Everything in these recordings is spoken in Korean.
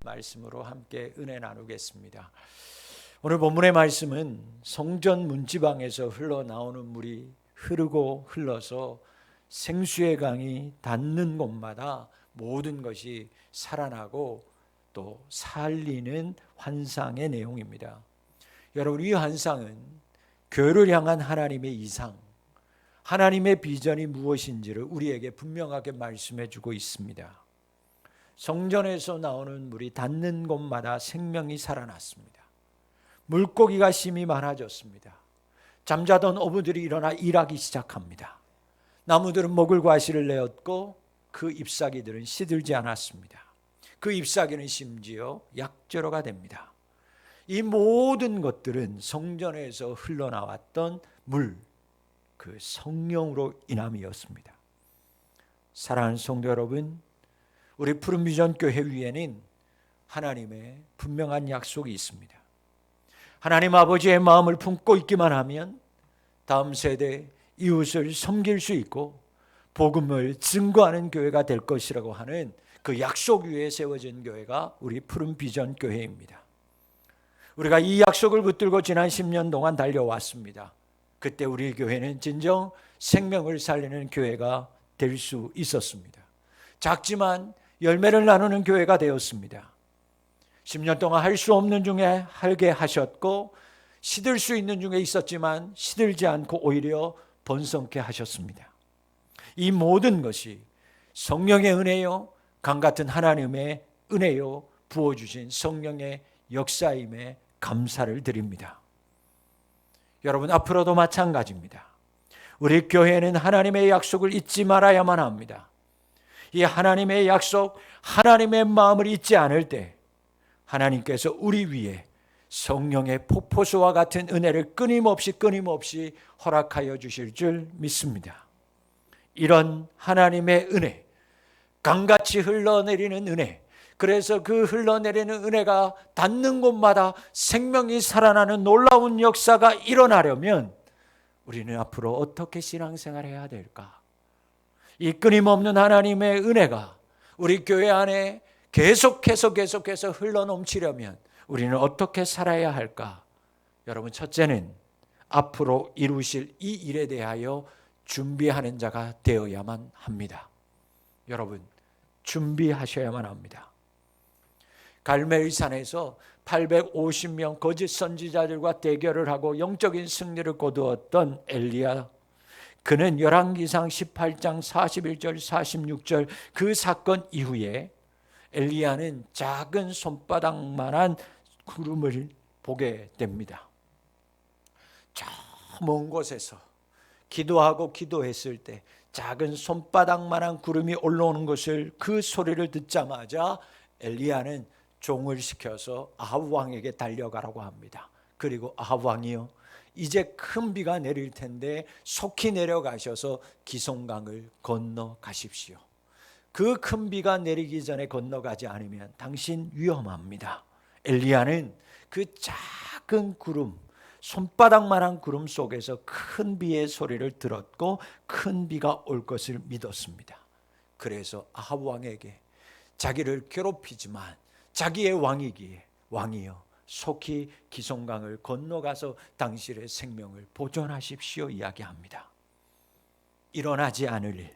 말씀으로 함께 은혜 나누겠습니다. 오늘 본문의 말씀은 성전 문지방에서 흘러나오는 물이 흐르고 흘러서 생수의 강이 닿는 곳마다 모든 것이 살아나고 또 살리는 환상의 내용입니다. 여러분, 이 환상은 교회를 향한 하나님의 이상, 하나님의 비전이 무엇인지를 우리에게 분명하게 말씀해 주고 있습니다. 성전에서 나오는 물이 닿는 곳마다 생명이 살아났습니다. 물고기가 심히 많아졌습니다. 잠자던 어부들이 일어나 일하기 시작합니다. 나무들은 먹을 과실을 내었고 그 잎사귀들은 시들지 않았습니다. 그 잎사귀는 심지어 약재로가 됩니다. 이 모든 것들은 성전에서 흘러나왔던 물, 그 성령으로 인함이었습니다. 사랑하는 성도 여러분, 우리 푸른비전 교회 위에는 하나님의 분명한 약속이 있습니다. 하나님 아버지의 마음을 품고 있기만 하면 다음 세대 이웃을 섬길 수 있고 복음을 증거하는 교회가 될 것이라고 하는 그 약속 위에 세워진 교회가 우리 푸른비전 교회입니다. 우리가 이 약속을 붙들고 지난 10년 동안 달려왔습니다. 그때 우리 교회는 진정 생명을 살리는 교회가 될 수 있었습니다. 작지만 열매를 나누는 교회가 되었습니다. 10년 동안 할 수 없는 중에 하게 하셨고 시들 수 있는 중에 있었지만 시들지 않고 오히려 번성케 하셨습니다. 이 모든 것이 성령의 은혜요, 강같은 하나님의 은혜요, 부어주신 성령의 역사임에 감사를 드립니다. 여러분, 앞으로도 마찬가지입니다. 우리 교회는 하나님의 약속을 잊지 말아야만 합니다. 이 하나님의 약속, 하나님의 마음을 잊지 않을 때 하나님께서 우리 위에 성령의 폭포수와 같은 은혜를 끊임없이 허락하여 주실 줄 믿습니다. 이런 하나님의 은혜, 강같이 흘러내리는 은혜, 그래서 그 흘러내리는 은혜가 닿는 곳마다 생명이 살아나는 놀라운 역사가 일어나려면 우리는 앞으로 어떻게 신앙생활을 해야 될까? 이 끊임없는 하나님의 은혜가 우리 교회 안에 계속해서 흘러넘치려면 우리는 어떻게 살아야 할까? 여러분, 첫째는 앞으로 이루실 이 일에 대하여 준비하는 자가 되어야만 합니다. 여러분, 준비하셔야만 합니다. 갈멜산에서 850명 거짓 선지자들과 대결을 하고 영적인 승리를 거두었던 엘리야, 그는 열왕기상 18장 41절 46절 그 사건 이후에 엘리야는 작은 손바닥만한 구름을 보게 됩니다. 저 먼 곳에서 기도하고 기도했을 때 작은 손바닥만한 구름이 올라오는 것을, 그 소리를 듣자마자 엘리야는 종을 시켜서 아합 왕에게 달려가라고 합니다. 그리고 아합 왕이요, 이제 큰 비가 내릴 텐데 속히 내려가셔서 기송강을 건너가십시오. 그 큰 비가 내리기 전에 건너가지 않으면 당신 위험합니다. 엘리야는 그 작은 구름, 손바닥만한 구름 속에서 큰 비의 소리를 들었고 큰 비가 올 것을 믿었습니다. 그래서 아합 왕에게 자기를 괴롭히지만 자기의 왕이기에 왕이여 속히 기송강을 건너가서 당신의 생명을 보존하십시오 이야기합니다. 일어나지 않을 일,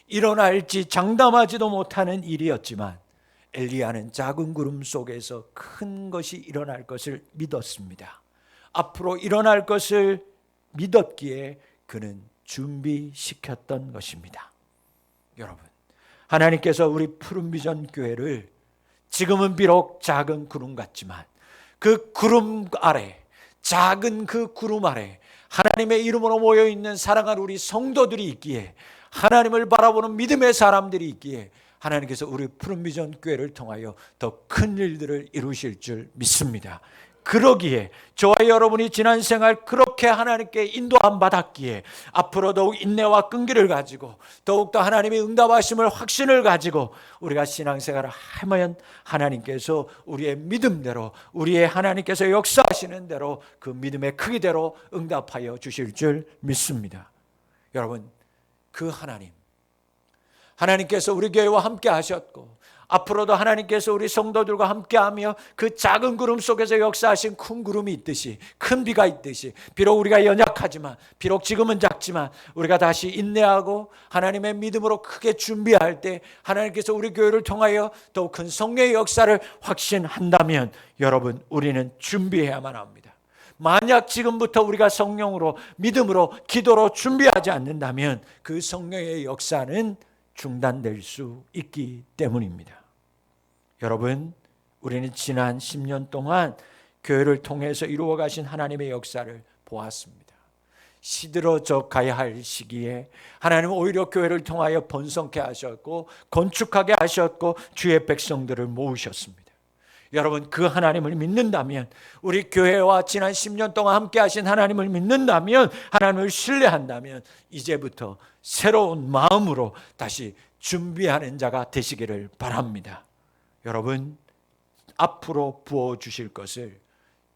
일어날지 장담하지도 못하는 일이었지만 엘리야는 작은 구름 속에서 큰 것이 일어날 것을 믿었습니다. 앞으로 일어날 것을 믿었기에 그는 준비시켰던 것입니다. 여러분, 하나님께서 우리 푸른비전 교회를 지금은 비록 작은 구름 같지만 그 구름 아래, 작은 그 구름 아래 하나님의 이름으로 모여있는 사랑하는 우리 성도들이 있기에, 하나님을 바라보는 믿음의 사람들이 있기에 하나님께서 우리 푸른비전 교회를 통하여 더 큰 일들을 이루실 줄 믿습니다. 그러기에 저와 여러분이 지난 생활 그렇게 하나님께 인도함 받았기에 앞으로 더욱 인내와 끈기를 가지고 더욱더 하나님의 응답하심을 확신을 가지고 우리가 신앙생활을 하면 하나님께서 우리의 믿음대로, 우리의 하나님께서 역사하시는 대로 그 믿음의 크기대로 응답하여 주실 줄 믿습니다. 여러분, 그 하나님께서 우리 교회와 함께 하셨고 앞으로도 하나님께서 우리 성도들과 함께하며 그 작은 구름 속에서 역사하신 큰 구름이 있듯이, 큰 비가 있듯이, 비록 우리가 연약하지만, 비록 지금은 작지만 우리가 다시 인내하고 하나님의 믿음으로 크게 준비할 때 하나님께서 우리 교회를 통하여 더욱 큰 성령의 역사를 확신한다면 여러분, 우리는 준비해야만 합니다. 만약 지금부터 우리가 성령으로, 믿음으로, 기도로 준비하지 않는다면 그 성령의 역사는 중단될 수 있기 때문입니다. 여러분, 우리는 지난 10년 동안 교회를 통해서 이루어 가신 하나님의 역사를 보았습니다. 시들어져 가야 할 시기에 하나님은 오히려 교회를 통하여 번성케 하셨고 건축하게 하셨고 주의 백성들을 모으셨습니다. 여러분, 그 하나님을 믿는다면, 우리 교회와 지난 10년 동안 함께 하신 하나님을 믿는다면, 하나님을 신뢰한다면 이제부터 새로운 마음으로 다시 준비하는 자가 되시기를 바랍니다. 여러분, 앞으로 부어주실 것을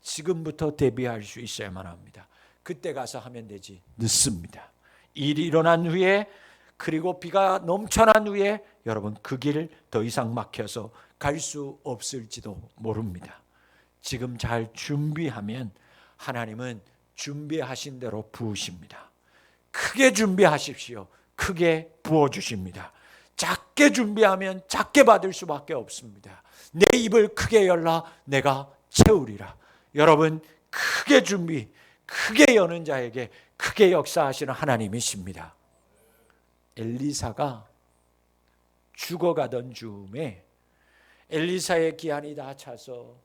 지금부터 대비할 수 있어야만 합니다. 그때 가서 하면 되지 늦습니다. 일이 일어난 후에, 그리고 비가 넘쳐난 후에 여러분, 그 길 더 이상 막혀서 갈 수 없을지도 모릅니다. 지금 잘 준비하면 하나님은 준비하신 대로 부으십니다. 크게 준비하십시오. 크게 부어주십니다. 작게 준비하면 작게 받을 수밖에 없습니다. 내 입을 크게 열라 내가 채우리라. 여러분, 크게 준비, 크게 여는 자에게 크게 역사하시는 하나님이십니다. 엘리사가 죽어가던 즈음에, 엘리사의 기한이 다 차서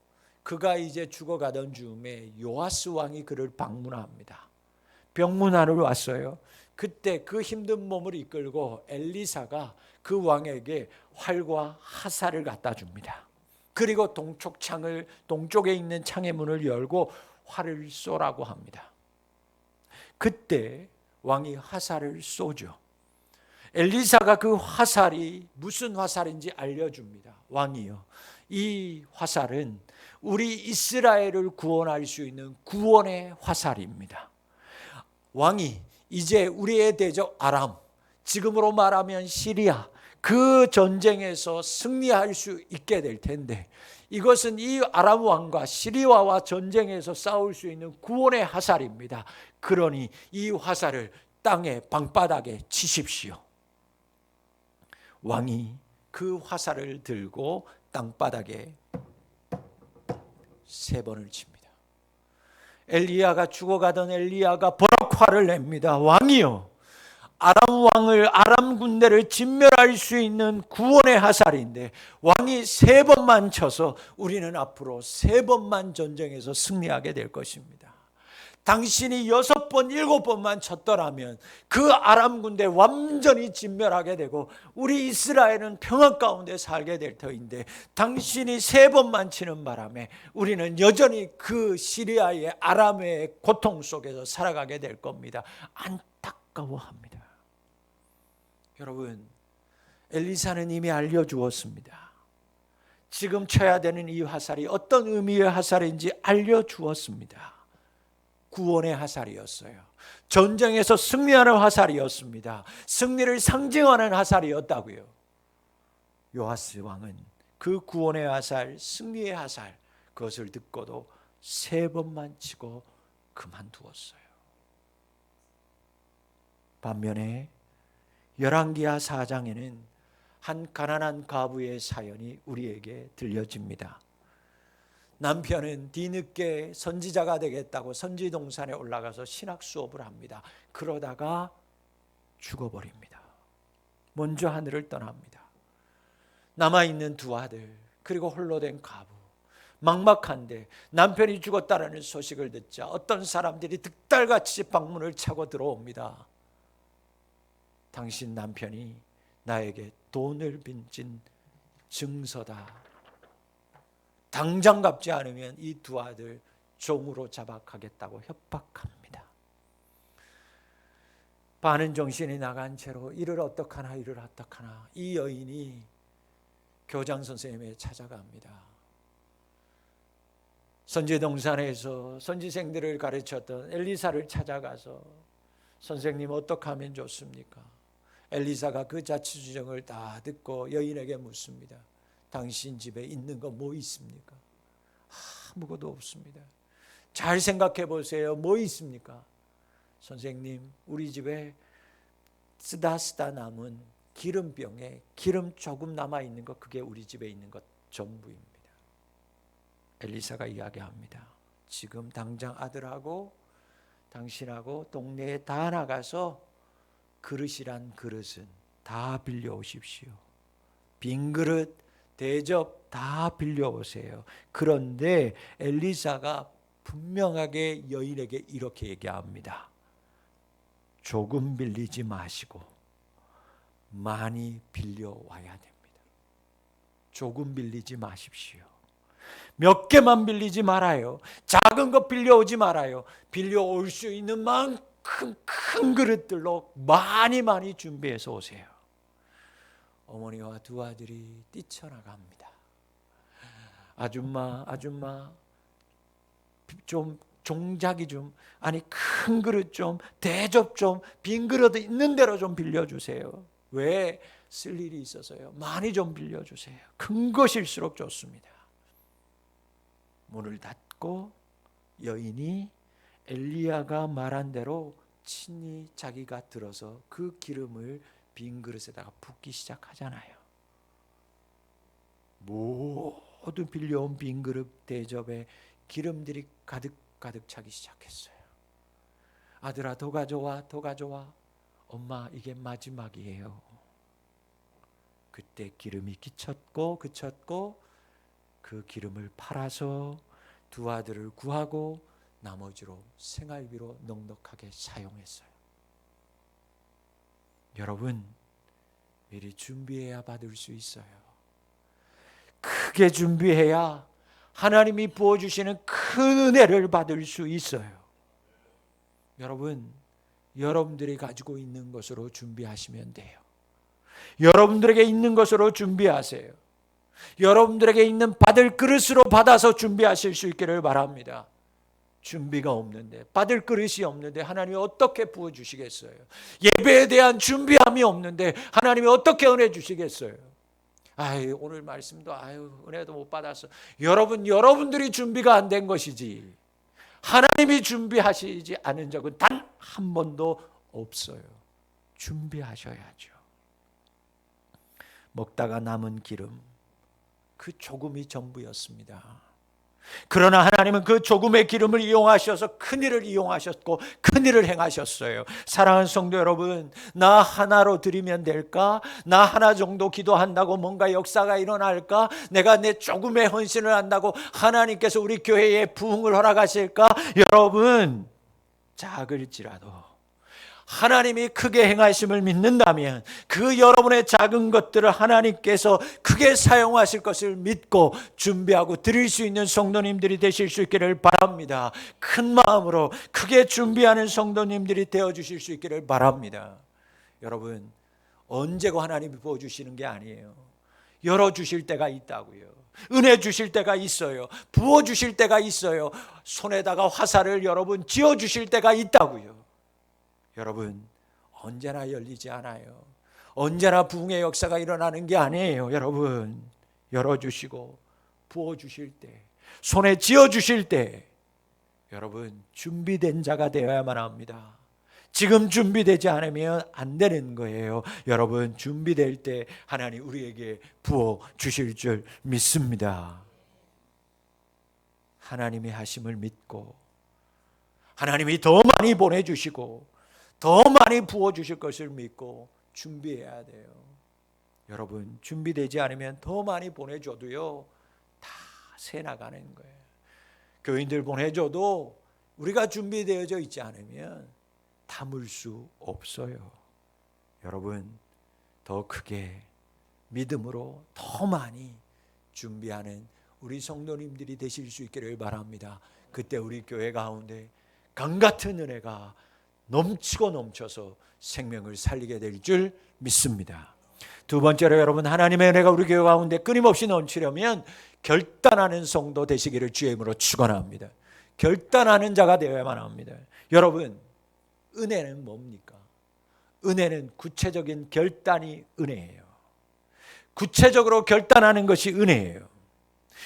그가 이제 죽어가던 즈음에 요아스 왕이 그를 방문합니다. 병문안으로 왔어요. 그때 그 힘든 몸을 이끌고 엘리사가 그 왕에게 활과 화살을 갖다 줍니다. 그리고 동쪽에 있는 창의 문을 열고 활을 쏘라고 합니다. 그때 왕이 화살을 쏘죠. 엘리사가 그 화살이 무슨 화살인지 알려줍니다. 왕이요, 이 화살은 우리 이스라엘을 구원할 수 있는 구원의 화살입니다. 왕이 이제 우리의 대적 아람, 지금으로 말하면 시리아, 그 전쟁에서 승리할 수 있게 될 텐데, 이것은 이 아람 왕과 시리아와 전쟁에서 싸울 수 있는 구원의 화살입니다. 그러니 이 화살을 땅의 방바닥에 치십시오. 왕이 그 화살을 들고 땅바닥에 3번을 칩니다. 엘리야가 죽어가던 엘리야가 버럭 화를 냅니다. 왕이요, 아람 군대를 진멸할 수 있는 구원의 화살인데 왕이 3번만 쳐서 우리는 앞으로 3번만 전쟁에서 승리하게 될 것입니다. 당신이 6번, 7번만 쳤더라면 그 아람 군대 완전히 진멸하게 되고 우리 이스라엘은 평안 가운데 살게 될 터인데, 당신이 3번만 치는 바람에 우리는 여전히 그 시리아의 아람의 고통 속에서 살아가게 될 겁니다. 안타까워합니다. 여러분, 엘리사는 이미 알려주었습니다. 지금 쳐야 되는 이 화살이 어떤 의미의 화살인지 알려주었습니다. 구원의 화살이었어요. 전쟁에서 승리하는 화살이었습니다. 승리를 상징하는 화살이었다고요. 요아스 왕은 그 구원의 화살, 승리의 화살, 그것을 듣고도 3번만 치고 그만두었어요. 반면에 열왕기하 4장에는 한 가난한 과부의 사연이 우리에게 들려집니다. 남편은 뒤늦게 선지자가 되겠다고 선지동산에 올라가서 신학 수업을 합니다. 그러다가 죽어버립니다. 먼저 하늘을 떠납니다. 남아있는 2 아들, 그리고 홀로 된 과부, 막막한데 남편이 죽었다는 소식을 듣자 어떤 사람들이 득달같이 방문을 차고 들어옵니다. 당신 남편이 나에게 돈을 빚진 증서다. 당장 갚지 않으면 이 2 아들 종으로 잡아가겠다고 협박합니다. 반은 정신이 나간 채로 이를 어떡하나 이 여인이 교장 선생님에 찾아갑니다. 선지동산에서 선지생들을 가르쳤던 엘리사를 찾아가서 선생님 어떻게 하면 좋습니까? 엘리사가 그 자취주정을 다 듣고 여인에게 묻습니다. 당신 집에 있는 거 뭐 있습니까? 아무것도 없습니다. 잘 생각해 보세요. 뭐 있습니까? 선생님, 우리 집에 쓰다 남은 기름병에 기름 조금 남아 있는 것, 그게 우리 집에 있는 것 전부입니다. 엘리사가 이야기합니다. 지금 당장 아들하고 당신하고 동네에 다 나가서 그릇이란 그릇은 다 빌려오십시오. 빈 그릇, 대접 다 빌려오세요. 그런데 엘리사가 분명하게 여인에게 이렇게 얘기합니다. 조금 빌리지 마시고 많이 빌려와야 됩니다. 조금 빌리지 마십시오. 몇 개만 빌리지 말아요. 작은 거 빌려오지 말아요. 빌려올 수 있는 만큼 큰 그릇들로 많이 준비해서 오세요. 어머니와 두 아들이 뛰쳐나갑니다. 아줌마 좀 종자기 좀, 아니 큰 그릇 좀, 대접 좀, 빈 그릇 있는 대로 좀 빌려주세요. 왜? 쓸 일이 있어서요. 많이 좀 빌려주세요. 큰 것일수록 좋습니다. 문을 닫고 여인이 엘리야가 말한 대로 친히 자기가 들어서 그 기름을 빈 그릇에다가 붓기 시작하잖아요. 모든 빌려온 빈 그릇 대접에 기름들이 가득 차기 시작했어요. 아들아, 더 가져와. 엄마, 이게 마지막이에요. 그때 기름이 그쳤고 그 기름을 팔아서 두 아들을 구하고 나머지로 생활비로 넉넉하게 사용했어요. 여러분, 미리 준비해야 받을 수 있어요. 크게 준비해야 하나님이 부어주시는 큰 은혜를 받을 수 있어요. 여러분, 여러분들이 가지고 있는 것으로 준비하시면 돼요. 여러분들에게 있는 것으로 준비하세요. 여러분들에게 있는 받을 그릇으로 받아서 준비하실 수 있기를 바랍니다. 준비가 없는데, 받을 그릇이 없는데 하나님이 어떻게 부어주시겠어요? 예배에 대한 준비함이 없는데 하나님이 어떻게 은혜 주시겠어요? 오늘 말씀도 은혜도 못 받았어. 여러분들이 준비가 안 된 것이지 하나님이 준비하시지 않은 적은 단 한 번도 없어요. 준비하셔야죠. 먹다가 남은 기름, 그 조금이 전부였습니다. 그러나 하나님은 그 조금의 기름을 이용하셔서 큰일을 이용하셨고 큰일을 행하셨어요. 사랑하는 성도 여러분, 나 하나로 드리면 될까? 나 하나 정도 기도한다고 뭔가 역사가 일어날까? 내가 내 조금의 헌신을 한다고 하나님께서 우리 교회에 부흥을 허락하실까? 여러분, 작을지라도 하나님이 크게 행하심을 믿는다면 그 여러분의 작은 것들을 하나님께서 크게 사용하실 것을 믿고 준비하고 드릴 수 있는 성도님들이 되실 수 있기를 바랍니다. 큰 마음으로 크게 준비하는 성도님들이 되어주실 수 있기를 바랍니다. 여러분, 언제고 하나님이 부어주시는 게 아니에요. 열어주실 때가 있다고요. 은혜 주실 때가 있어요. 부어주실 때가 있어요. 손에다가 화살을 여러분 쥐어주실 때가 있다고요. 여러분, 언제나 열리지 않아요. 언제나 부흥의 역사가 일어나는 게 아니에요. 여러분, 열어주시고 부어주실 때, 손에 쥐어주실 때 여러분 준비된 자가 되어야만 합니다. 지금 준비되지 않으면 안 되는 거예요. 여러분, 준비될 때 하나님 우리에게 부어주실 줄 믿습니다. 하나님의 하심을 믿고 하나님이 더 많이 보내주시고 더 많이 부어주실 것을 믿고 준비해야 돼요. 여러분, 준비되지 않으면 더 많이 보내줘도요 다 새나가는 거예요. 교인들 보내줘도 우리가 준비되어져 있지 않으면 담을 수 없어요. 여러분, 더 크게 믿음으로 더 많이 준비하는 우리 성도님들이 되실 수 있기를 바랍니다. 그때 우리 교회 가운데 강같은 은혜가 넘치고 넘쳐서 생명을 살리게 될 줄 믿습니다. 두 번째로 여러분, 하나님의 은혜가 우리 교회 가운데 끊임없이 넘치려면 결단하는 성도 되시기를 주의 이름으로 축원합니다. 결단하는 자가 되어야만 합니다. 여러분, 은혜는 뭡니까? 은혜는 구체적인 결단이 은혜예요. 구체적으로 결단하는 것이 은혜예요.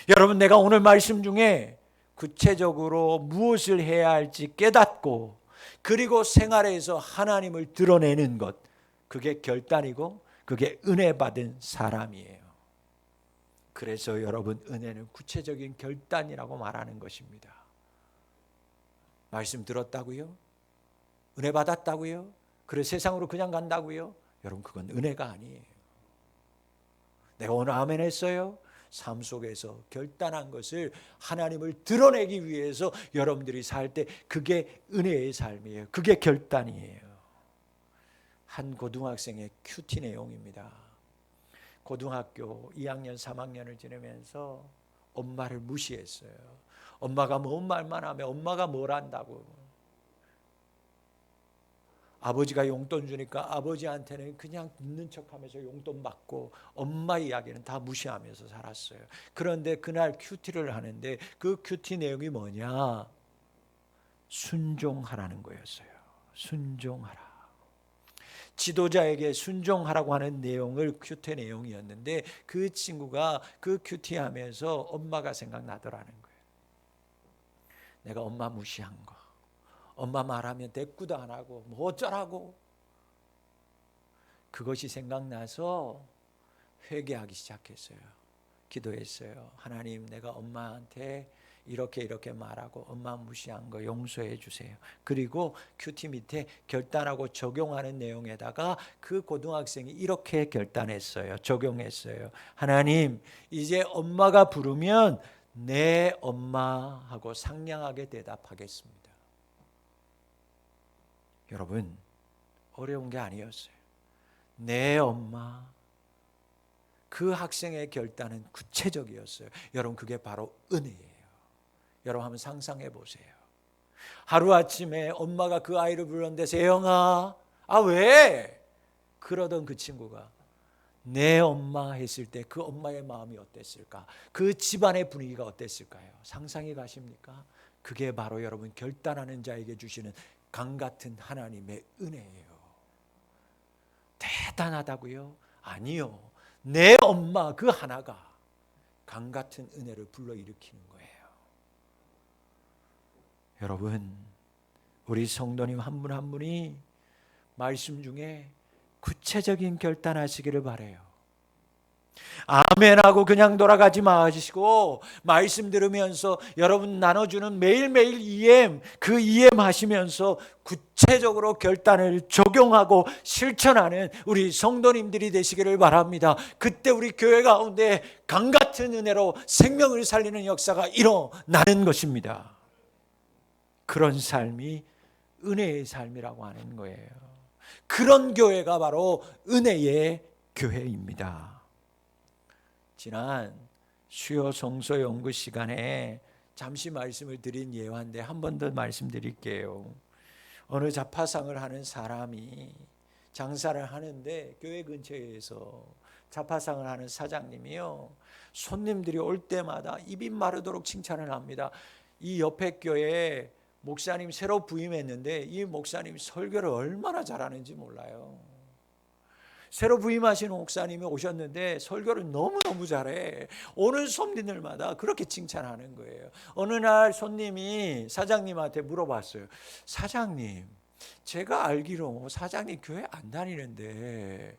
여러분, 내가 오늘 말씀 중에 구체적으로 무엇을 해야 할지 깨닫고 그리고 생활에서 하나님을 드러내는 것, 그게 결단이고 그게 은혜 받은 사람이에요. 그래서 여러분, 은혜는 구체적인 결단이라고 말하는 것입니다. 말씀 들었다고요? 은혜 받았다고요? 그래 세상으로 그냥 간다고요? 여러분, 그건 은혜가 아니에요. 내가 오늘 아멘 했어요? 삶 속에서 결단한 것을 하나님을 드러내기 위해서 여러분들이 살 때 그게 은혜의 삶이에요. 그게 결단이에요. 한 고등학생의 큐티 내용입니다. 고등학교 2학년 3학년을 지내면서 엄마를 무시했어요. 엄마가 뭔 말만 하면 엄마가 뭘 한다고. 아버지가 용돈 주니까 아버지한테는 그냥 듣는 척하면서 용돈 받고 엄마 이야기는 다 무시하면서 살았어요. 그런데 그날 큐티를 하는데 그 큐티 내용이 뭐냐? 순종하라는 거였어요. 순종하라. 지도자에게 순종하라고 하는 내용을 큐티 내용이었는데 그 친구가 그 큐티 하면서 엄마가 생각나더라는 거예요. 내가 엄마 무시한 거. 엄마 말하면 대꾸도 안 하고 뭐 어쩌라고. 그것이 생각나서 회개하기 시작했어요. 기도했어요. 하나님, 내가 엄마한테 이렇게 말하고 엄마 무시한 거 용서해 주세요. 그리고 큐티 밑에 결단하고 적용하는 내용에다가 그 고등학생이 이렇게 결단했어요. 적용했어요. 하나님, 이제 엄마가 부르면 내 엄마 하고 상냥하게 대답하겠습니다. 여러분, 어려운 게 아니었어요. 내 엄마. 그 학생의 결단은 구체적이었어요. 여러분, 그게 바로 은혜예요. 여러분 한번 상상해 보세요. 하루아침에 엄마가 그 아이를 불렀는데 세영아, 왜? 그러던 그 친구가 내 엄마 했을 때 그 엄마의 마음이 어땠을까? 그 집안의 분위기가 어땠을까요? 상상이 가십니까? 그게 바로 여러분 결단하는 자에게 주시는 강 같은 하나님의 은혜예요. 대단하다고요? 아니요. 내 엄마 그 하나가 강 같은 은혜를 불러일으키는 거예요. 여러분, 우리 성도님 한 분 한 분이 말씀 중에 구체적인 결단하시기를 바라요. 아멘하고 그냥 돌아가지 마시고 말씀 들으면서 여러분 나눠주는 매일매일 EM, 그 EM 하시면서 구체적으로 결단을 적용하고 실천하는 우리 성도님들이 되시기를 바랍니다. 그때 우리 교회 가운데 강같은 은혜로 생명을 살리는 역사가 일어나는 것입니다. 그런 삶이 은혜의 삶이라고 하는 거예요. 그런 교회가 바로 은혜의 교회입니다. 지난 수요 성서 연구 시간에 잠시 말씀을 드린 예화인데 한 번 더 말씀드릴게요. 어느 자파상을 하는 사람이 장사를 하는데 교회 근처에서 자파상을 하는 사장님이요, 손님들이 올 때마다 입이 마르도록 칭찬을 합니다. 이 옆에 교회에 목사님 새로 부임했는데 이 목사님 설교를 얼마나 잘하는지 몰라요. 새로 부임하신 목사님이 오셨는데 설교를 너무너무 잘해. 오는 손님들마다 그렇게 칭찬하는 거예요. 어느 날 손님이 사장님한테 물어봤어요. 사장님, 제가 알기로 사장님 교회 안 다니는데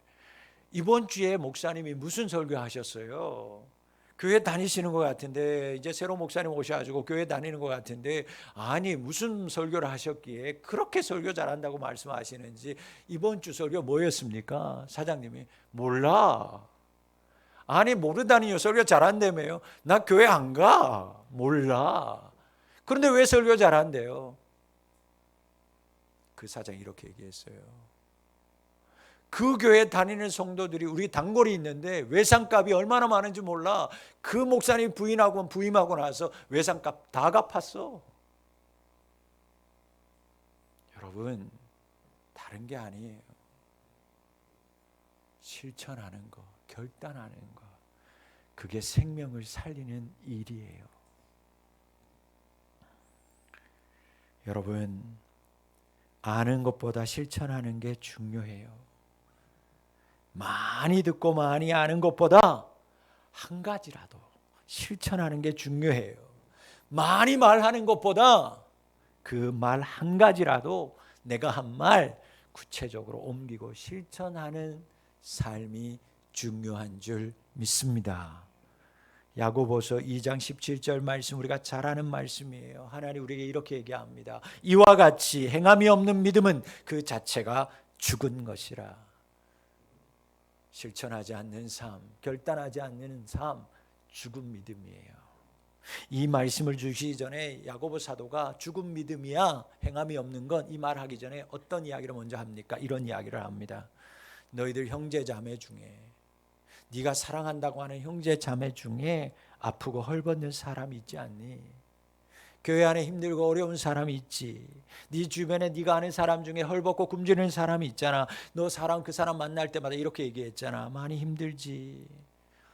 이번 주에 목사님이 무슨 설교 하셨어요? 교회 다니시는 것 같은데, 이제 새로 목사님 오셔가지고 교회 다니는 것 같은데, 아니 무슨 설교를 하셨기에 그렇게 설교 잘한다고 말씀하시는지. 이번 주 설교 뭐였습니까? 사장님이 몰라. 아니 모르다니요. 설교 잘한다며요. 나 교회 안 가. 몰라. 그런데 왜 설교 잘한대요? 그 사장이 이렇게 얘기했어요. 그 교회 다니는 성도들이 우리 단골이 있는데 외상값이 얼마나 많은지 몰라. 그 목사님 부임하고 나서 외상값 다 갚았어. 여러분, 다른 게 아니에요. 실천하는 거, 결단하는 거, 그게 생명을 살리는 일이에요. 여러분, 아는 것보다 실천하는 게 중요해요. 많이 듣고 많이 아는 것보다 한 가지라도 실천하는 게 중요해요. 많이 말하는 것보다 그 말 한 가지라도 내가 한 말 구체적으로 옮기고 실천하는 삶이 중요한 줄 믿습니다. 야고보서 2장 17절 말씀, 우리가 잘 아는 말씀이에요. 하나님 우리에게 이렇게 얘기합니다. 이와 같이 행함이 없는 믿음은 그 자체가 죽은 것이라. 실천하지 않는 삶, 결단하지 않는 삶, 죽은 믿음이에요. 이 말씀을 주시기 전에 야고보 사도가 죽은 믿음이야 행함이 없는 건, 이 말하기 전에 어떤 이야기를 먼저 합니까? 이런 이야기를 합니다. 너희들 형제 자매 중에, 네가 사랑한다고 하는 형제 자매 중에 아프고 헐벗는 사람이 있지 않니? 교회 안에 힘들고 어려운 사람이 있지. 네 주변에 네가 아는 사람 중에 헐벗고 굶주리는 사람이 있잖아. 너 그 사람 만날 때마다 이렇게 얘기했잖아. 많이 힘들지.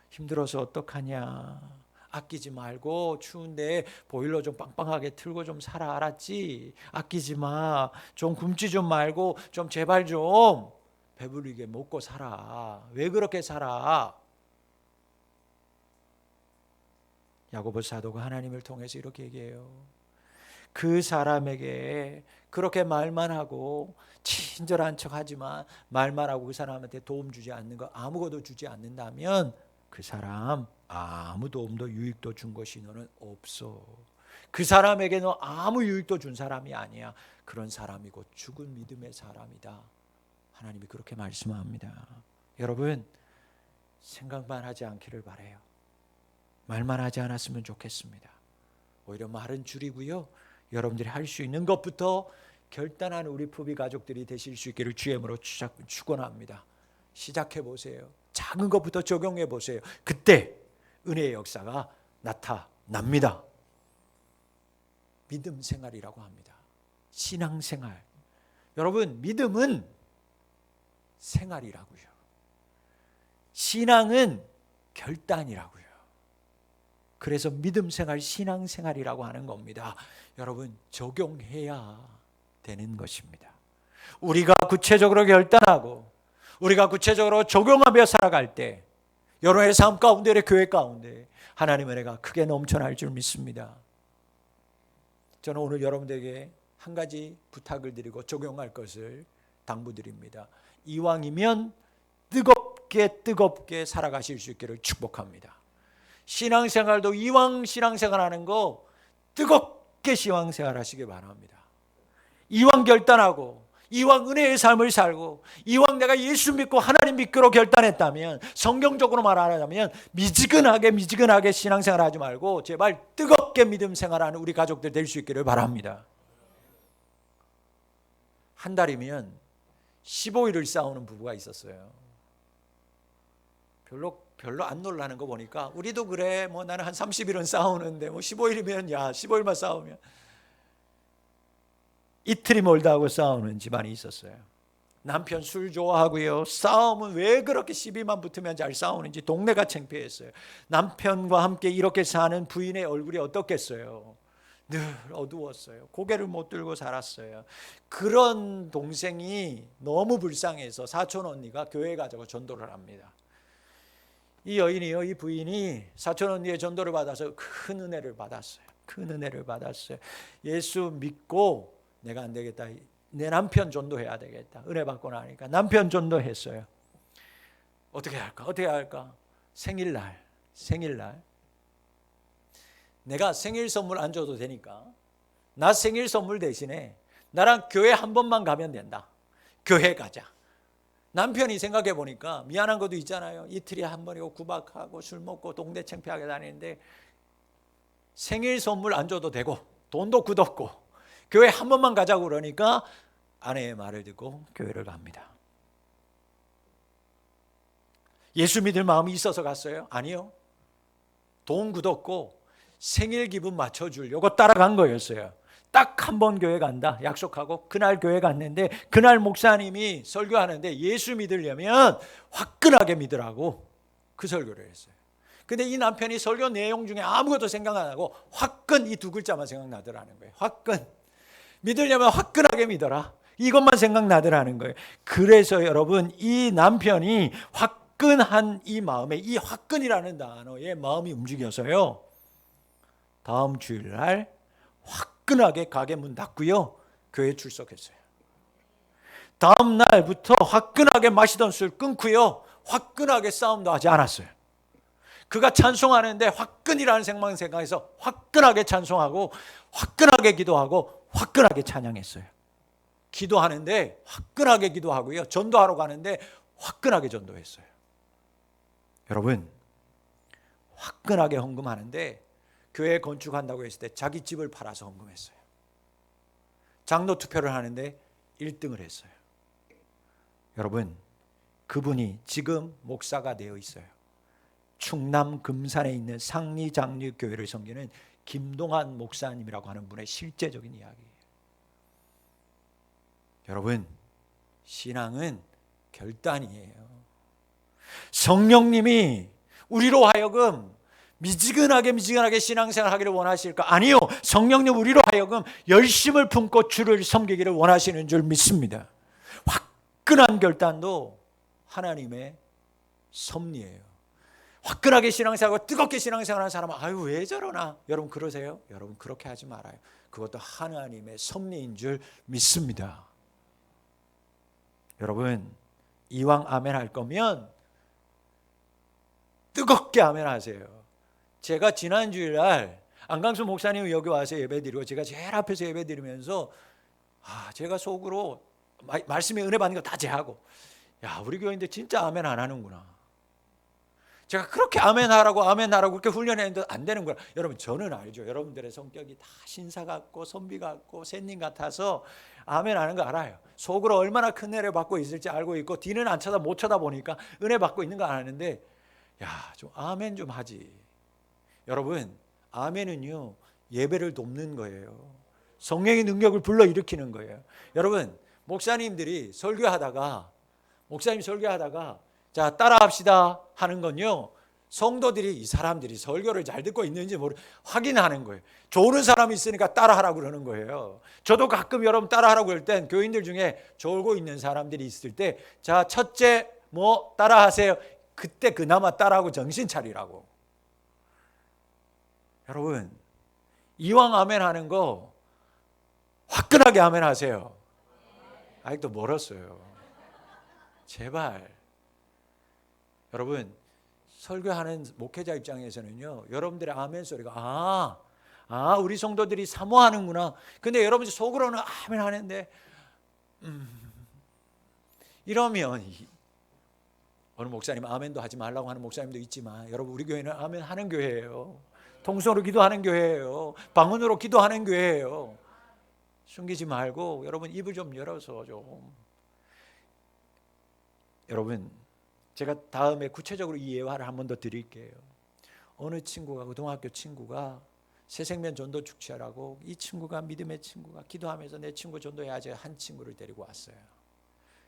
힘들어서 어떡하냐. 아끼지 말고 추운데 보일러 좀 빵빵하게 틀고 좀 살아, 알았지? 아끼지 마. 좀 굶지 좀 말고 좀 제발 좀 배부르게 먹고 살아. 왜 그렇게 살아? 야고보 사도가 하나님을 통해서 이렇게 얘기해요. 그 사람에게 그렇게 말만 하고 친절한 척하지만 말만 하고 그 사람한테 도움 주지 않는 거, 아무것도 주지 않는다면 그 사람 아무 도움도 유익도 준 것이 너는 없어. 그 사람에게 너 아무 유익도 준 사람이 아니야. 그런 사람이고 죽은 믿음의 사람이다. 하나님이 그렇게 말씀합니다. 여러분, 생각만 하지 않기를 바라요. 말만 하지 않았으면 좋겠습니다. 오히려 말은 줄이고요, 여러분들이 할 수 있는 것부터 결단하는 우리 푸비 가족들이 되실 수 있기를 주의 이름으로 축원합니다. 시작해 보세요. 작은 것부터 적용해 보세요. 그때 은혜의 역사가 나타납니다. 믿음 생활이라고 합니다. 신앙 생활. 여러분, 믿음은 생활이라고요. 신앙은 결단이라고요. 그래서 믿음 생활, 신앙 생활이라고 하는 겁니다. 여러분, 적용해야 되는 것입니다. 우리가 구체적으로 결단하고 우리가 구체적으로 적용하며 살아갈 때 여러분의 삶 가운데, 교회 가운데 하나님의 은혜가 크게 넘쳐날 줄 믿습니다. 저는 오늘 여러분들에게 한 가지 부탁을 드리고 적용할 것을 당부드립니다. 이왕이면 뜨겁게 살아가실 수 있기를 축복합니다. 신앙생활도 이왕 신앙생활하는 거 뜨겁게 신앙생활 하시기 바랍니다. 이왕 결단하고 이왕 은혜의 삶을 살고 이왕 내가 예수 믿고 하나님 믿기로 결단했다면, 성경적으로 말하자면 미지근하게 신앙생활 하지 말고 제발 뜨겁게 믿음 생활하는 우리 가족들 될 수 있기를 바랍니다. 한 달이면 15일을 싸우는 부부가 있었어요. 별로 안 놀라는 거 보니까 우리도 그래, 뭐 나는 한 30일은 싸우는데 뭐 15일이면 15일만 싸우면, 이틀이 멀다 하고 싸우는 집안이 있었어요. 남편 술 좋아하고요, 싸움은 왜 그렇게 시비만 붙으면 잘 싸우는지 동네가 창피했어요. 남편과 함께 이렇게 사는 부인의 얼굴이 어떻겠어요? 늘 어두웠어요. 고개를 못 들고 살았어요. 그런 동생이 너무 불쌍해서 사촌 언니가 교회 가자고 전도를 합니다. 이 여인이요, 이 부인이 사촌 언니의 전도를 받아서 큰 은혜를 받았어요. 큰 은혜를 받았어요. 예수 믿고 내가 안 되겠다, 내 남편 전도해야 되겠다. 은혜 받고 나니까 남편 전도했어요. 어떻게 할까? 생일날 내가 생일 선물 안 줘도 되니까 나 생일 선물 대신에 나랑 교회 한 번만 가면 된다. 교회 가자. 남편이 생각해 보니까 미안한 것도 있잖아요. 이틀에 한 번이고 구박하고 술 먹고 동네 창피하게 다니는데 생일 선물 안 줘도 되고 돈도 굳었고 교회 한 번만 가자고 그러니까 아내의 말을 듣고 교회를 갑니다. 예수 믿을 마음이 있어서 갔어요? 아니요. 돈 굳었고 생일 기분 맞춰주려고 따라간 거였어요. 딱 한 번 교회 간다 약속하고 그날 교회 갔는데, 그날 목사님이 설교하는데 예수 믿으려면 화끈하게 믿으라고 그 설교를 했어요. 근데 이 남편이 설교 내용 중에 아무것도 생각 안 하고 화끈, 이 두 글자만 생각나더라는 거예요. 화끈. 믿으려면 화끈하게 믿어라. 이것만 생각나더라는 거예요. 그래서 여러분, 이 남편이 화끈한 이 마음에, 이 화끈이라는 단어에 마음이 움직여서요, 다음 주일날 화끈하게 가게 문 닫고요, 교회 출석했어요. 다음 날부터 화끈하게 마시던 술 끊고요, 화끈하게 싸움도 하지 않았어요. 그가 찬송하는데 화끈이라는 생각해서 화끈하게 찬송하고 화끈하게 기도하고 화끈하게 찬양했어요. 기도하는데 화끈하게 기도하고요, 전도하러 가는데 화끈하게 전도했어요. 여러분, 화끈하게 헌금하는데 교회 건축한다고 했을 때 자기 집을 팔아서 헌금했어요. 장로 투표를 하는데 1등을 했어요. 여러분, 그분이 지금 목사가 되어 있어요. 충남 금산에 있는 상리장류교회를 섬기는 김동환 목사님이라고 하는 분의 실제적인 이야기예요. 여러분, 신앙은 결단이에요. 성령님이 우리로 하여금 미지근하게 신앙생활 하기를 원하실까? 아니요, 성령님 우리로 하여금 열심을 품고 주를 섬기기를 원하시는 줄 믿습니다. 화끈한 결단도 하나님의 섭리예요. 화끈하게 신앙생활하고 뜨겁게 신앙생활하는 사람은 아유 왜 저러나, 여러분 그러세요? 여러분 그렇게 하지 말아요. 그것도 하나님의 섭리인 줄 믿습니다. 여러분, 이왕 아멘 할 거면 뜨겁게 아멘 하세요. 제가 지난 주일날 안강수 목사님이 여기 와서 예배드리고 제가 제일 앞에서 예배드리면서 제가 속으로 말씀에 은혜 받는 거 다 제하고, 야 우리 교회인데 진짜 아멘 안 하는구나. 제가 그렇게 아멘 하라고 그렇게 훈련했는데 안 되는 거야. 여러분 저는 알죠. 여러분들의 성격이 다 신사 같고 선비 같고 샌님 같아서 아멘 하는 거 알아요. 속으로 얼마나 큰 은혜를 받고 있을지 알고 있고 뒤는 못 쳐다보니까 은혜 받고 있는 거 아는데, 좀 아멘 좀 하지. 여러분, 아멘은요 예배를 돕는 거예요. 성령의 능력을 불러일으키는 거예요. 여러분, 목사님이 설교하다가 자 따라합시다 하는 건요, 성도들이 이 사람들이 설교를 잘 듣고 있는지 확인하는 거예요. 좋은 사람이 있으니까 따라하라고 그러는 거예요. 저도 가끔 여러분 따라하라고 할 땐 교인들 중에 졸고 있는 사람들이 있을 때, 자 첫째 뭐 따라하세요. 그때 그나마 따라하고 정신 차리라고. 여러분, 이왕 아멘 하는 거 화끈하게 아멘 하세요. 아직도 멀었어요. 제발. 여러분, 설교하는 목회자 입장에서는요, 여러분들의 아멘 소리가 우리 성도들이 사모하는구나. 근데 여러분 속으로는 아멘 하는데 이러면 어느 목사님 아멘도 하지 말라고 하는 목사님도 있지만, 여러분 우리 교회는 아멘 하는 교회예요. 통성으로 기도하는 교회예요. 방언으로 기도하는 교회예요. 숨기지 말고 여러분 입을 좀 열어서 좀. 여러분, 제가 다음에 구체적으로 이 예화를 한 번 더 드릴게요. 어느 친구가, 고등학교 친구가 새생명 전도 축제라고, 이 친구가 믿음의 친구가 기도하면서 내 친구 전도해야지 한 친구를 데리고 왔어요.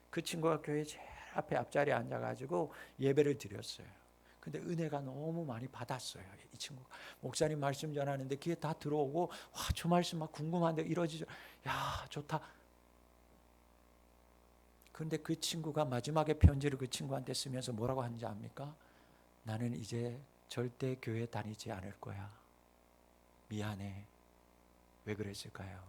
그 친구가 교회 제일 앞에 앞자리에 앉아가지고 예배를 드렸어요. 근데 은혜가 너무 많이 받았어요. 이 친구가 목사님 말씀 전하는데 귀에 다 들어오고, 저 말씀 막 궁금한데 이러지죠. 야 좋다. 그런데 그 친구가 마지막에 편지를 그 친구한테 쓰면서 뭐라고 하는지 압니까? 나는 이제 절대 교회 다니지 않을 거야. 미안해. 왜 그랬을까요?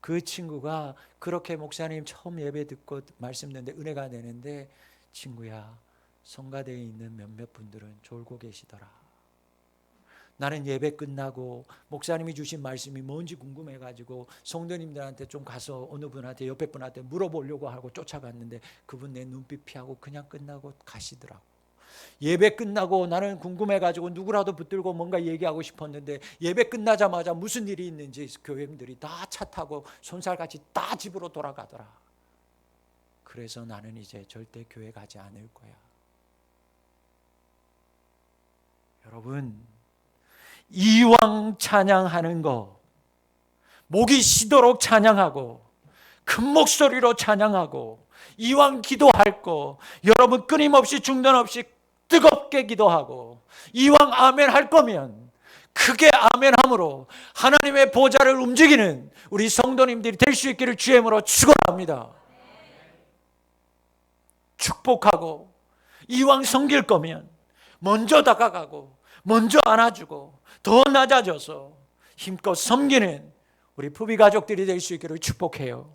그 친구가 그렇게 목사님 처음 예배 듣고 말씀 듣는데 은혜가 되는데, 친구야 성가대에 있는 몇몇 분들은 졸고 계시더라. 나는 예배 끝나고 목사님이 주신 말씀이 뭔지 궁금해가지고 성도님들한테 좀 가서 어느 분한테 옆에 분한테 물어보려고 하고 쫓아갔는데 그분 내 눈빛 피하고 그냥 끝나고 가시더라고. 예배 끝나고 나는 궁금해가지고 누구라도 붙들고 뭔가 얘기하고 싶었는데 예배 끝나자마자 무슨 일이 있는지 교회님들이 다 차 타고 손살같이 다 집으로 돌아가더라. 그래서 나는 이제 절대 교회 가지 않을 거야. 여러분, 이왕 찬양하는 거, 목이 쉬도록 찬양하고 큰 목소리로 찬양하고 이왕 기도할 거, 여러분 끊임없이 중단 없이 뜨겁게 기도하고 이왕 아멘 할 거면 크게 아멘함으로 하나님의 보좌를 움직이는 우리 성도님들이 될 수 있기를 주의 이름으로 축원합니다. 축복하고 이왕 섬길 거면 먼저 다가가고 먼저 안아주고 더 낮아져서 힘껏 섬기는 우리 부비 가족들이 될 수 있기를 축복해요.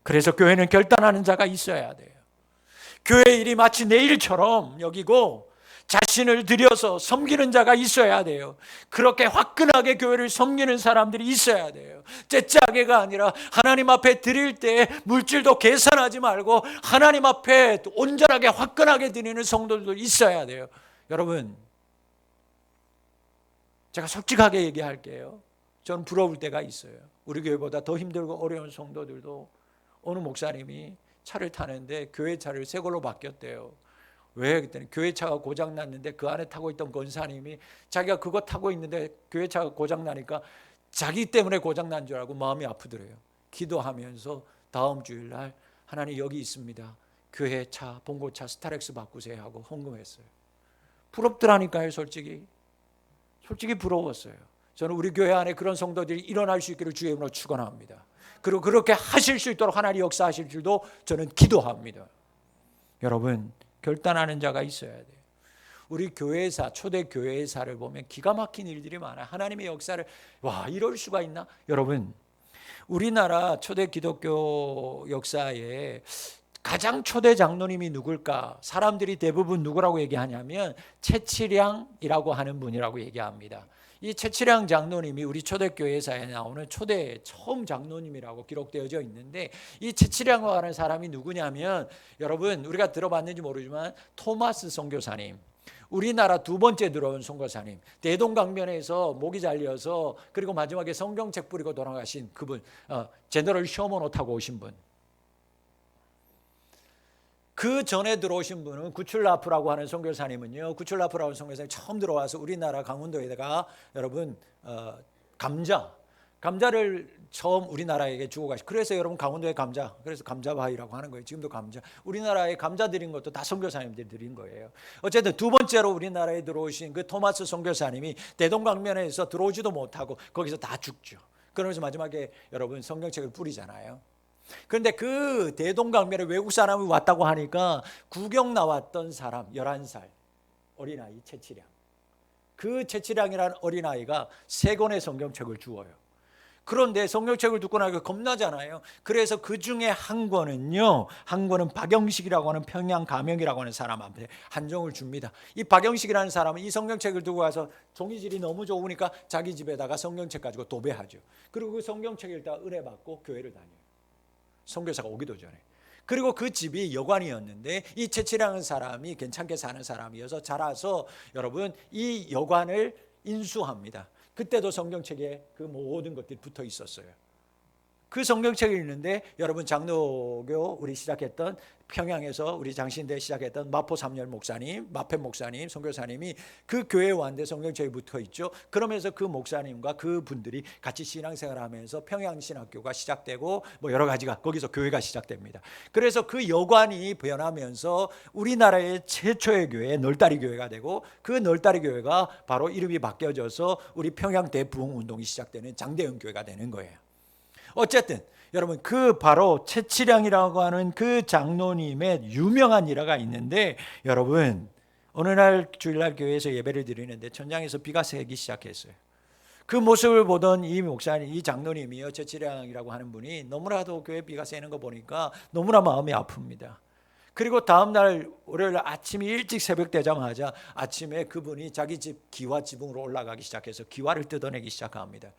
그래서 교회는 결단하는 자가 있어야 돼요. 교회 일이 마치 내 일처럼 여기고 자신을 들여서 섬기는 자가 있어야 돼요. 그렇게 화끈하게 교회를 섬기는 사람들이 있어야 돼요. 째짜게가 아니라 하나님 앞에 드릴 때 물질도 계산하지 말고 하나님 앞에 온전하게 화끈하게 드리는 성도들도 있어야 돼요. 여러분, 제가 솔직하게 얘기할게요. 저는 부러울 때가 있어요. 우리 교회보다 더 힘들고 어려운 성도들도 어느 목사님이 차를 타는데 교회 차를 새 걸로 바뀌었대요. 왜? 그랬더니 교회 차가 고장 났는데 그 안에 타고 있던 권사님이 자기가 그거 타고 있는데 교회 차가 고장 나니까 자기 때문에 고장 난 줄 알고 마음이 아프더래요. 기도하면서 다음 주일날 하나님 여기 있습니다. 교회 차, 봉고차 스타렉스 바꾸세요 하고 헌금했어요. 부럽더라니까요. 솔직히 부러웠어요. 저는 우리 교회 안에 그런 성도들이 일어날 수 있기를 주의 이름으로 축원합니다. 그리고 그렇게 하실 수 있도록 하나님 역사하실 줄도 저는 기도합니다. 여러분, 결단하는 자가 있어야 돼요. 우리 교회사, 초대 교회사를 보면 기가 막힌 일들이 많아요. 하나님의 역사를 이럴 수가 있나? 여러분, 우리나라 초대 기독교 역사에 가장 초대 장로님이 누굴까? 사람들이 대부분 누구라고 얘기하냐면 채치량이라고 하는 분이라고 얘기합니다. 이 채치량 장로님이 우리 초대교회사에 나오는 초대 처음 장로님이라고 기록되어져 있는데, 이 채치량이라고 하는 사람이 누구냐면, 여러분 우리가 들어봤는지 모르지만 토마스 선교사님, 우리나라 두 번째 들어온 선교사님, 대동강변에서 목이 잘려서 그리고 마지막에 성경책 뿌리고 돌아가신 그분, 제너럴 셔먼호 타고 오신 분. 그 전에 들어오신 분은 구출라프라고 하는 선교사님은요, 구출라프라고 하는 선교사님이 처음 들어와서 우리나라 강원도에다가 여러분 감자를 처음 우리나라에게 주고 가시. 그래서 여러분 강원도의 감자, 그래서 감자바위라고 하는 거예요. 지금도 감자. 우리나라에 감자 드린 것도 다 선교사님들이 드린 거예요. 어쨌든 두 번째로 우리나라에 들어오신 그 토마스 선교사님이 대동강변에서 들어오지도 못하고 거기서 다 죽죠. 그러면서 마지막에 여러분 성경책을 뿌리잖아요. 그런데 그 대동강변에 외국 사람이 왔다고 하니까 구경 나왔던 사람 11살 어린아이 채치량, 그 채치량이라는 어린아이가 3권의 성경책을 주어요. 그런데 성경책을 듣고 나니까 겁나잖아요. 그래서 그 중에 한 권은요, 한 권은 박영식이라고 하는 평양 가명이라고 하는 사람한테 한 종을 줍니다. 이 박영식이라는 사람은 이 성경책을 두고 와서 종이질이 너무 좋으니까 자기 집에다가 성경책 가지고 도배하죠. 그리고 그 성경책을 다 은혜 받고 교회를 다녀요. 선교사가 오기도 전에. 그리고 그 집이 여관이었는데 이 채치량은 사람이 괜찮게 사는 사람이어서 자라서 여러분 이 여관을 인수합니다. 그때도 성경책에 그 모든 것들이 붙어 있었어요. 그 성경책을 읽는데 여러분 장로교 우리 시작했던 평양에서 우리 장신대 시작했던 마포 삼열 목사님, 마펜 목사님, 선교사님이 그 교회에 왔는데 성경책이 붙어 있죠. 그러면서 그 목사님과 그 분들이 같이 신앙생활하면서 평양신학교가 시작되고 여러 가지가 거기서 교회가 시작됩니다. 그래서 그 여관이 변하면서 우리나라의 최초의 교회 널다리 교회가 되고, 그 널다리 교회가 바로 이름이 바뀌어져서 우리 평양 대부흥 운동이 시작되는 장대영 교회가 되는 거예요. 어쨌든 여러분 그 바로 채치량이라고 하는 그 장로님의 유명한 일화가 있는데, 여러분 어느 날 주일날 교회에서 예배를 드리는데 천장에서 비가 새기 시작했어요. 그 모습을 보던 이 목사님, 이 장로님이요, 채치량이라고 하는 분이 너무나도 교회 비가 새는 거 보니까 너무나 마음이 아픕니다. 그리고 다음날 월요일 아침이 일찍 새벽 되자마자 아침에 그분이 자기 집 기와 지붕으로 올라가기 시작해서 기와를 뜯어내기 시작합니다.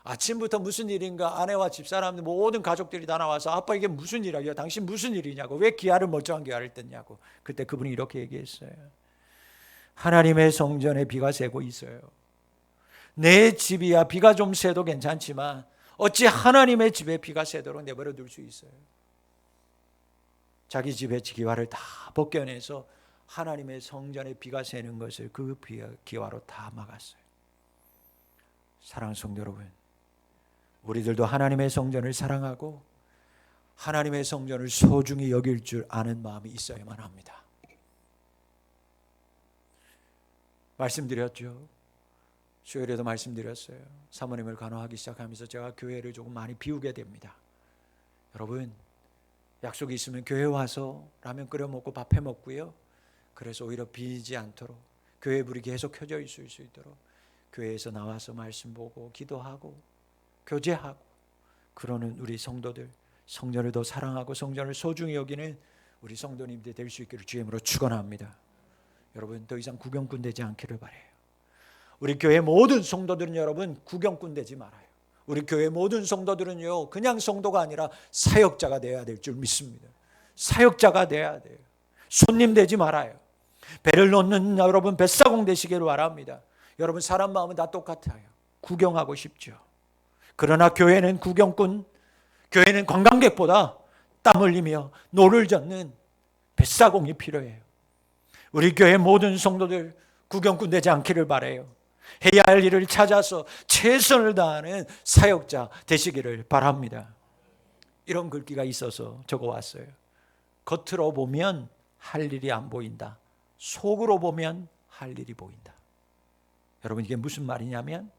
아침부터 무슨 일인가 아내와 집사람들 모든 가족들이 다 나와서 아빠 이게 무슨 일이야? 당신 무슨 일이냐고, 왜 기아를 멀쩡한 기아를 뜯냐고. 그때 그분이 이렇게 얘기했어요. 하나님의 성전에 비가 새고 있어요. 내 집이야 비가 좀 새도 괜찮지만 어찌 하나님의 집에 비가 새도록 내버려 둘 수 있어요? 자기 집의 기와를 다 벗겨내서 하나님의 성전에 비가 새는 것을 그 기와로 다 막았어요. 사랑하는 성도 여러분, 우리들도 하나님의 성전을 사랑하고 하나님의 성전을 소중히 여길 줄 아는 마음이 있어야만 합니다. 말씀드렸죠. 수요일에도 말씀드렸어요. 사모님을 간호하기 시작하면서 제가 교회를 조금 많이 비우게 됩니다. 여러분, 약속이 있으면 교회 와서 라면 끓여 먹고 밥 해 먹고요. 그래서 오히려 비지 않도록 교회 불이 계속 켜져 있을 수 있도록 교회에서 나와서 말씀 보고 기도하고 교제하고 그러는 우리 성도들, 성전을 더 사랑하고 성전을 소중히 여기는 우리 성도님들 될 수 있기를 주의 이름으로 축원합니다. 여러분, 더 이상 구경꾼 되지 않기를 바라요. 우리 교회 모든 성도들은 여러분 구경꾼 되지 말아요. 우리 교회 모든 성도들은요, 그냥 성도가 아니라 사역자가 되어야 될 줄 믿습니다. 사역자가 되어야 돼요. 손님 되지 말아요. 배를 놓는 여러분 뱃사공 되시기를 바랍니다. 여러분, 사람 마음은 다 똑같아요. 구경하고 싶죠. 그러나 교회는 구경꾼, 교회는 관광객보다 땀 흘리며 노를 젓는 뱃사공이 필요해요. 우리 교회 모든 성도들 구경꾼 되지 않기를 바라요. 해야 할 일을 찾아서 최선을 다하는 사역자 되시기를 바랍니다. 이런 글귀가 있어서 적어왔어요. 겉으로 보면 할 일이 안 보인다. 속으로 보면 할 일이 보인다. 여러분, 이게 무슨 말이냐면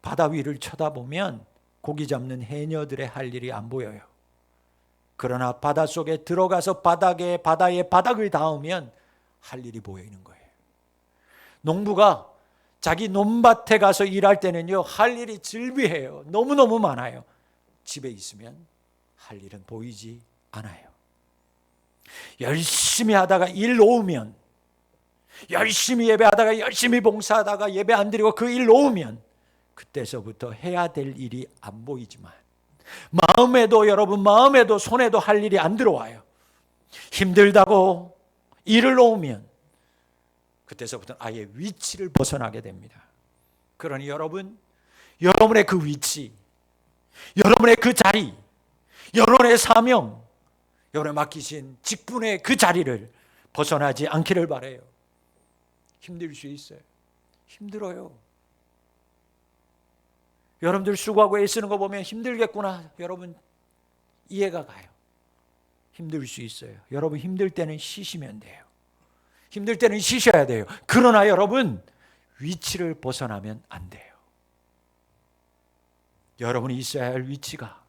바다 위를 쳐다보면 고기 잡는 해녀들의 할 일이 안 보여요. 그러나 바닷속에 들어가서 바다에 바닥을 닿으면 할 일이 보이는 거예요. 농부가 자기 논밭에 가서 일할 때는요, 할 일이 즐비해요. 너무너무 많아요. 집에 있으면 할 일은 보이지 않아요. 열심히 하다가 일 놓으면, 열심히 예배하다가 열심히 봉사하다가 예배 안 드리고 그 일 놓으면 그때서부터 해야 될 일이 안 보이지만 마음에도, 여러분 마음에도 손에도 할 일이 안 들어와요. 힘들다고 일을 놓으면 그때서부터는 아예 위치를 벗어나게 됩니다. 그러니 여러분, 여러분의 그 위치, 여러분의 그 자리, 여러분의 사명, 여러분의 맡기신 직분의 그 자리를 벗어나지 않기를 바라요. 힘들 수 있어요. 힘들어요. 여러분들 수고하고 애쓰는 거 보면 힘들겠구나. 여러분 이해가 가요. 힘들 수 있어요. 여러분 힘들 때는 쉬시면 돼요. 힘들 때는 쉬셔야 돼요. 그러나 여러분 위치를 벗어나면 안 돼요. 여러분이 있어야 할 위치가,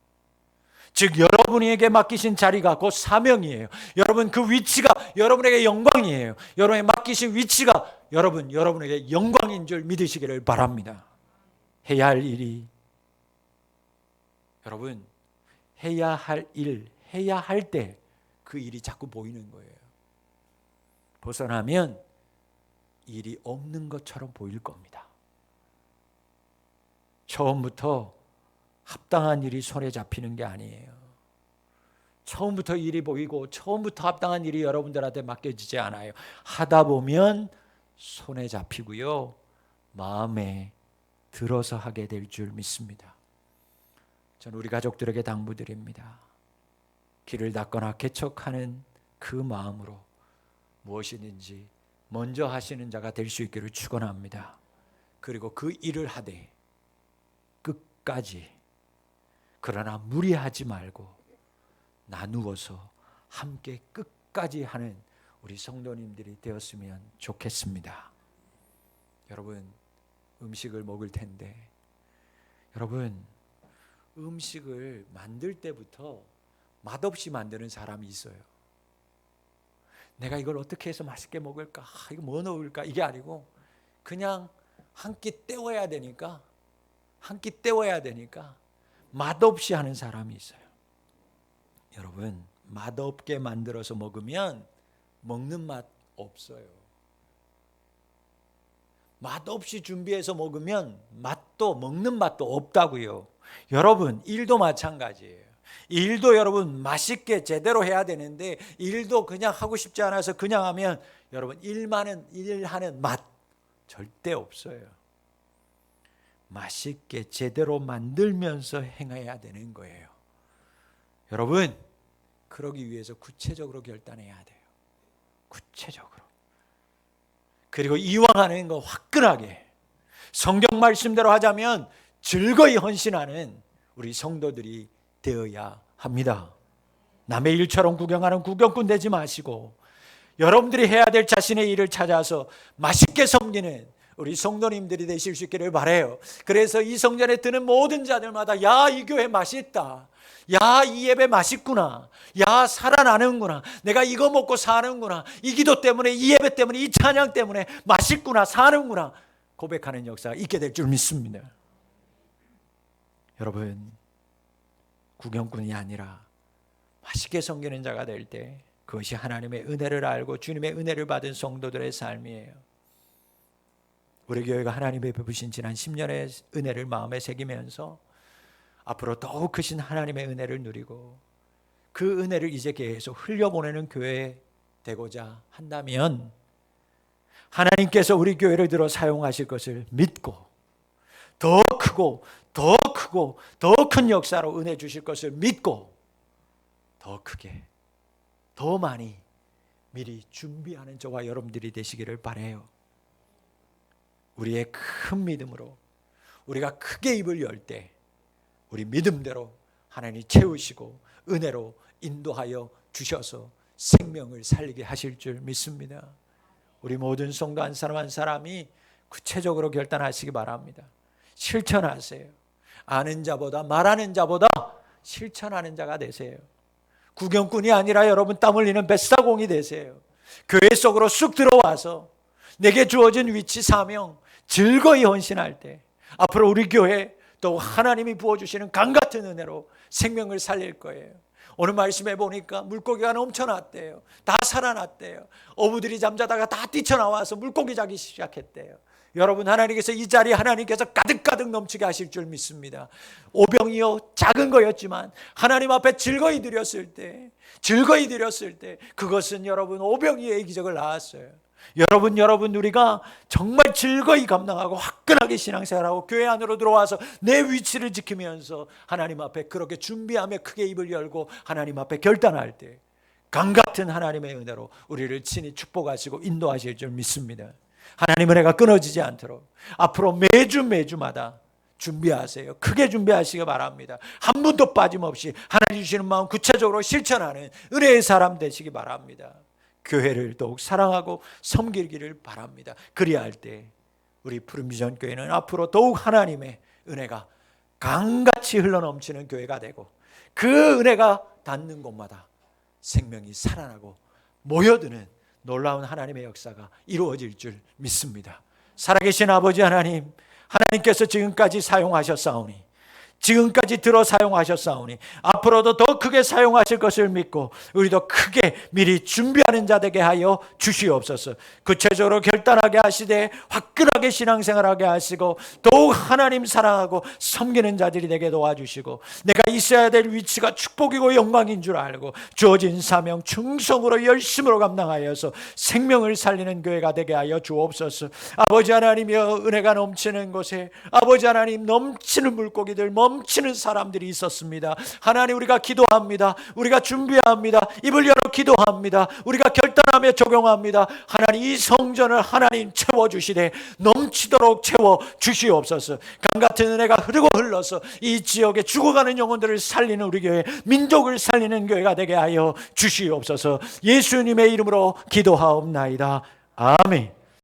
즉 여러분에게 맡기신 자리가 곧 사명이에요. 여러분 그 위치가 여러분에게 영광이에요. 여러분에게 맡기신 위치가 여러분에게 영광인 줄 믿으시기를 바랍니다. 해야 할 일이, 여러분 해야 할 일, 해야 할 때 그 일이 자꾸 보이는 거예요. 벗어나면 일이 없는 것처럼 보일 겁니다. 처음부터 합당한 일이 손에 잡히는 게 아니에요. 처음부터 일이 보이고 처음부터 합당한 일이 여러분들한테 맡겨지지 않아요. 하다 보면 손에 잡히고요, 마음에 들어서 하게 될 줄 믿습니다. 저는 우리 가족들에게 당부드립니다. 길을 닦거나 개척하는 그 마음으로 무엇이든지 먼저 하시는 자가 될 수 있기를 축원합니다. 그리고 그 일을 하되 끝까지, 그러나 무리하지 말고 나누어서 함께 끝까지 하는 우리 성도님들이 되었으면 좋겠습니다. 여러분 음식을 먹을 텐데, 여러분 음식을 만들 때부터 맛없이 만드는 사람이 있어요. 내가 이걸 어떻게 해서 맛있게 먹을까? 이거 뭐 넣을까? 이게 아니고 그냥 한 끼 때워야 되니까 맛없이 하는 사람이 있어요. 여러분 맛없게 만들어서 먹으면 먹는 맛 없어요. 맛없이 준비해서 먹으면 먹는 맛도 없다고요. 여러분 일도 마찬가지예요. 일도 여러분 맛있게 제대로 해야 되는데 일도 그냥 하고 싶지 않아서 그냥 하면 여러분 일하는 맛 절대 없어요. 맛있게 제대로 만들면서 행해야 되는 거예요. 여러분 그러기 위해서 구체적으로 결단해야 돼요. 구체적으로. 그리고 이왕 하는 거 화끈하게 성경 말씀대로 하자면 즐거이 헌신하는 우리 성도들이 되어야 합니다. 남의 일처럼 구경하는 구경꾼 되지 마시고 여러분들이 해야 될 자신의 일을 찾아서 맛있게 섬기는 우리 성도님들이 되실 수 있기를 바라요. 그래서 이 성전에 드는 모든 자들마다 야, 이 교회 맛있다. 야, 이 예배 맛있구나. 야, 살아나는구나. 내가 이거 먹고 사는구나. 이 기도 때문에, 이 예배 때문에, 이 찬양 때문에 맛있구나, 사는구나 고백하는 역사가 있게 될 줄 믿습니다. 여러분, 구경꾼이 아니라 맛있게 섬기는 자가 될 때 그것이 하나님의 은혜를 알고 주님의 은혜를 받은 성도들의 삶이에요. 우리 교회가 하나님의 베푸신 지난 10년의 은혜를 마음에 새기면서 앞으로 더욱 크신 하나님의 은혜를 누리고 그 은혜를 이제 계속 흘려보내는 교회 되고자 한다면 하나님께서 우리 교회를 들어 사용하실 것을 믿고 더 크고 더 크고 더 큰 역사로 은혜 주실 것을 믿고 더 크게 더 많이 미리 준비하는 저와 여러분들이 되시기를 바라요. 우리의 큰 믿음으로 우리가 크게 입을 열 때 우리 믿음대로 하나님이 채우시고 은혜로 인도하여 주셔서 생명을 살리게 하실 줄 믿습니다. 우리 모든 성도 한 사람 한 사람이 구체적으로 결단하시기 바랍니다. 실천하세요. 아는 자보다 말하는 자보다 실천하는 자가 되세요. 구경꾼이 아니라 여러분 땀 흘리는 뱃사공이 되세요. 교회 속으로 쑥 들어와서 내게 주어진 위치 사명 즐거이 헌신할 때 앞으로 우리 교회 또 하나님이 부어주시는 강같은 은혜로 생명을 살릴 거예요. 오늘 말씀해 보니까 물고기가 넘쳐났대요. 다 살아났대요. 어부들이 잠자다가 다 뛰쳐나와서 물고기 잡기 시작했대요. 여러분, 하나님께서 이 자리에 하나님께서 가득가득 넘치게 하실 줄 믿습니다. 오병이요 작은 거였지만 하나님 앞에 즐거이 드렸을 때 그것은 여러분 오병이의 기적을 낳았어요. 여러분 우리가 정말 즐거이 감당하고 화끈하게 신앙생활하고 교회 안으로 들어와서 내 위치를 지키면서 하나님 앞에 그렇게 준비하며 크게 입을 열고 하나님 앞에 결단할 때 강같은 하나님의 은혜로 우리를 친히 축복하시고 인도하실 줄 믿습니다. 하나님 은혜가 끊어지지 않도록 앞으로 매주마다 준비하세요. 크게 준비하시기 바랍니다. 한 분도 빠짐없이 하나님 주시는 마음 구체적으로 실천하는 은혜의 사람 되시기 바랍니다. 교회를 더욱 사랑하고 섬기기를 바랍니다. 그리할 때 우리 푸른비전 교회는 앞으로 더욱 하나님의 은혜가 강같이 흘러넘치는 교회가 되고 그 은혜가 닿는 곳마다 생명이 살아나고 모여드는 놀라운 하나님의 역사가 이루어질 줄 믿습니다. 살아계신 아버지 하나님, 하나님께서 지금까지 사용하셨사오니 지금까지 들어 사용하셨사오니 앞으로도 더 크게 사용하실 것을 믿고 우리도 크게 미리 준비하는 자 되게 하여 주시옵소서. 구체적으로 결단하게 하시되 화끈하게 신앙생활하게 하시고 더욱 하나님 사랑하고 섬기는 자들이 되게 도와주시고 내가 있어야 될 위치가 축복이고 영광인 줄 알고 주어진 사명 충성으로 열심으로 감당하여서 생명을 살리는 교회가 되게 하여 주옵소서. 아버지 하나님이여, 은혜가 넘치는 곳에 아버지 하나님 넘치는 물고기들 넘치는 사람들이 있었습니다. 하나님, 우리가 기도합니다. 우리가 준비합니다. 입을 열어 기도합니다. 우리가 결단하며 적용합니다. 하나님, 이 성전을 하나님 채워주시되 넘치도록 채워주시옵소서. 강같은 은혜가 흐르고 흘러서 이 지역에 죽어가는 영혼들을 살리는 우리 교회, 민족을 살리는 교회가 되게 하여 주시옵소서. 예수님의 이름으로 기도하옵나이다. 아멘.